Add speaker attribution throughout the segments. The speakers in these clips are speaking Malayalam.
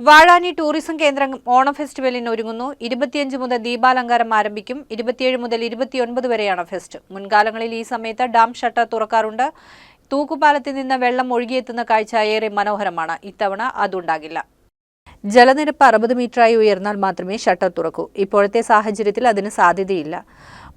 Speaker 1: വാഴാനി ടൂറിസം കേന്ദ്രം ഓണം ഫെസ്റ്റിവലിന് ഒരുങ്ങുന്നു. 25 മുതൽ ദീപാലങ്കാരം ആരംഭിക്കും. 27 മുതൽ 29 വരെയാണ് ഫെസ്റ്റ്. മുൻകാലങ്ങളിൽ ഈ സമയത്ത് ഡാം ഷട്ടർ തുറക്കാറുണ്ട്. തൂക്കുപാലത്തിൽ നിന്ന് വെള്ളം ഒഴുകിയെത്തുന്ന കാഴ്ച ഏറെ മനോഹരമാണ്. ഇത്തവണ അതുണ്ടാകില്ല. ജലനിരപ്പ് 60 മീറ്ററായി ഉയർന്നാൽ മാത്രമേ ഷട്ടർ തുറക്കൂ. ഇപ്പോഴത്തെ സാഹചര്യത്തിൽ അതിന് സാധ്യതയില്ല.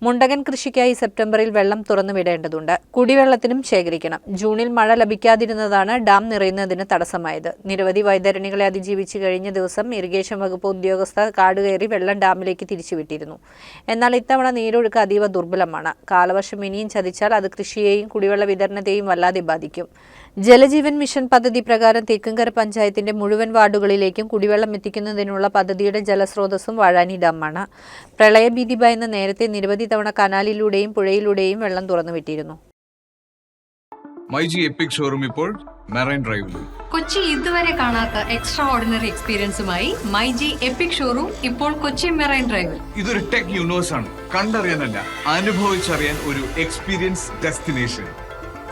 Speaker 1: മുണ്ടകൻ കൃഷിക്കായി സെപ്റ്റംബറിൽ വെള്ളം തുറന്നുവിടേണ്ടതുണ്ട്. കുടിവെള്ളത്തിനും ശേഖരിക്കണം. ജൂണിൽ മഴ ലഭിക്കാതിരുന്നതാണ് ഡാം നിറയുന്നതിന് തടസ്സമായത്. നിരവധി വൈതരണികളെ അതിജീവിച്ച് കഴിഞ്ഞ ദിവസം ഇറിഗേഷൻ വകുപ്പ് ഉദ്യോഗസ്ഥർ കാടുകയറി വെള്ളം ഡാമിലേക്ക് തിരിച്ചുവിട്ടിരുന്നു. എന്നാൽ ഇത്തവണ നീരൊഴുക്ക് അതീവ ദുർബലമാണ്. കാലവർഷം ഇനിയും ചതിച്ചാൽ അത് കൃഷിയെയും കുടിവെള്ള വിതരണത്തെയും വല്ലാതെ ബാധിക്കും. ജലജീവൻ മിഷൻ പദ്ധതി പ്രകാരം തെക്കുംകര പഞ്ചായത്തിന്റെ മുഴുവൻ വാർഡുകളിലേക്കും കുടിവെള്ളം എത്തിക്കുന്നതിനുള്ള പദ്ധതിയുടെ ജലസ്രോതസ്സും വാഴാനി ഡാമാണ്. പ്രളയഭീതി ഭയന്ന് നേരത്തെ നിരവധി തവണ കനാലിലൂടെയും പുഴയിലൂടെയും വെള്ളം തുറന്നുവിട്ടിരുന്നു.
Speaker 2: മൈജി എപ്പിക് ഷോറൂം ഇപ്പോൾ മെറൈൻ ഡ്രൈവിലും.
Speaker 3: കൊച്ചി ഇതുവരെ കാണാത്ത എക്സ്ട്രാ ഓർഡിനറി എക്സ്പീരിയൻസുമായി മൈജി എപ്പിക് ഷോറൂം ഇപ്പോൾ കൊച്ചി മെറൈൻ ഡ്രൈവിൽ.
Speaker 2: ഇതൊരു ടെക് യൂണിവേഴ്സ് ആണ്. കണ്ടറിയാനല്ല, അനുഭവിച്ചറിയാൻ ഒരു എക്സ്പീരിയൻസ് ഡെസ്റ്റിനേഷൻ.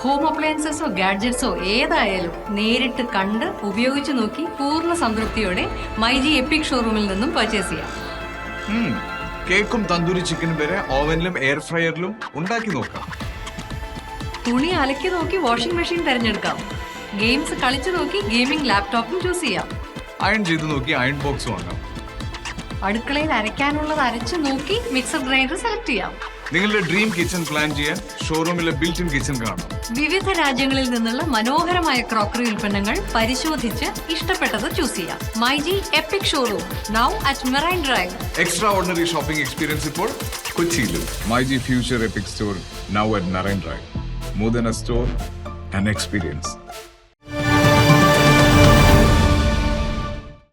Speaker 3: ഹോം അപ്ലയൻസസോ ഗാഡ്ജറ്റ്സോ ഏതായാലും നേരിട്ട് കണ്ട് ഉപയോഗിച്ചു നോക്കി പൂർണ്ണ സംതൃപ്തിയോടെ മൈജി എപ്പിക് ഷോറൂമിൽ നിന്നും പർച്ചേസ് ചെയ്യാം.
Speaker 2: കേക്കും തന്തൂരി ചിക്കനും വരെ ഓവനിലും എയർ ഫ്രയറിലും ഉണ്ടാക്കി നോക്കാം.
Speaker 3: തുണി അലക്കി നോക്കി വാഷിംഗ് മെഷീൻ തിരഞ്ഞെടുക്കാം. ഗെയിംസ് കളിച്ചു നോക്കി ഗെയിമിംഗ് ലാപ്ടോപ്പും ചൂസ് ചെയ്യാം.
Speaker 2: അയൺ ചെയ്ത് നോക്കി അയൺ ബോക്സ് വാങ്ങാം.
Speaker 3: അടുക്കളയിൽ അരയ്ക്കാനുള്ളത് അരച്ചു നോക്കി മിക്സർ ഗ്രൈൻഡർ സെലക്ട് ചെയ്യാം.
Speaker 2: നിങ്ങളുടെ ഡ്രീം കിച്ചൺ പ്ലാൻ ചെയ്യാൻ ഷോറൂമിലെ ബിൽറ്റ് ഇൻ കിച്ചൺ കാണാം.
Speaker 3: വിവിധ രാജ്യങ്ങളിൽ നിന്നുള്ള മനോഹരമായ ക്രോക്കറി ഉൽപ്പന്നങ്ങൾ പരിശോധിച്ച് ഇഷ്ടപ്പെട്ടത് ചൂസ് ചെയ്യാം. MyG epic showroom now at marine drive.
Speaker 2: Extra ordinary shopping experience ഇപ്പോൾ കൊച്ചിയിലും. MyG future EPIC store now at marine drive. More than a store, an experience.